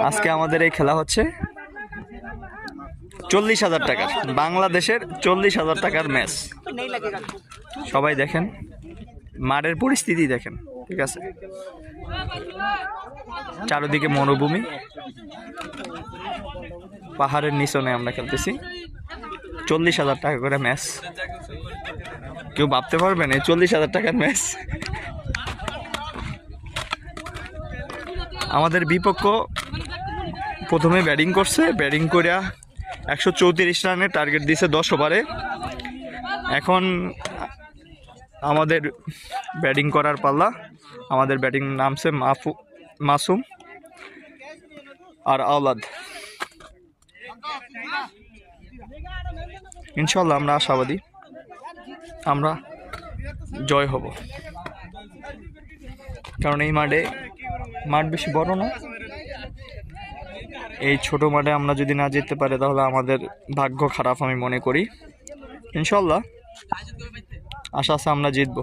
আজকে আমাদের এই খেলা হচ্ছে 40,000 টাকার, বাংলাদেশের 40,000 টাকার ম্যাচ। সবাই দেখেন, মাঠের পরিস্থিতি দেখেন, ঠিক আছে। চারদিকে মরুভূমি, পাহাড়ের নিচনে আমরা খেলতেছি। 40,000 টাকা করে ম্যাচ। কেউ ভাবতে পারবেন এই 40,000 টাকার ম্যাচ? আমাদের বিপক্ষ প্রথমে ব্যাটিং করছে, ব্যাটিং করিয়া 134 রানের টার্গেট দিয়েছে 10 ওভারে। এখন আমাদের ব্যাটিং করার পাল্লা। আমাদের ব্যাটিং নামছে মাসুম আর আওলাদ। ইনশাল্লাহ আমরা আশাবাদী, আমরা জয় হব। কারণ এই মাঠ বেশি বড় না, এই ছোট মাঠে আমরা যদি না জিততে পারি তাহলে আমাদের ভাগ্য খারাপ আমি মনে করি। ইনশাল্লাহ আশা আছে আমরা জিতবো।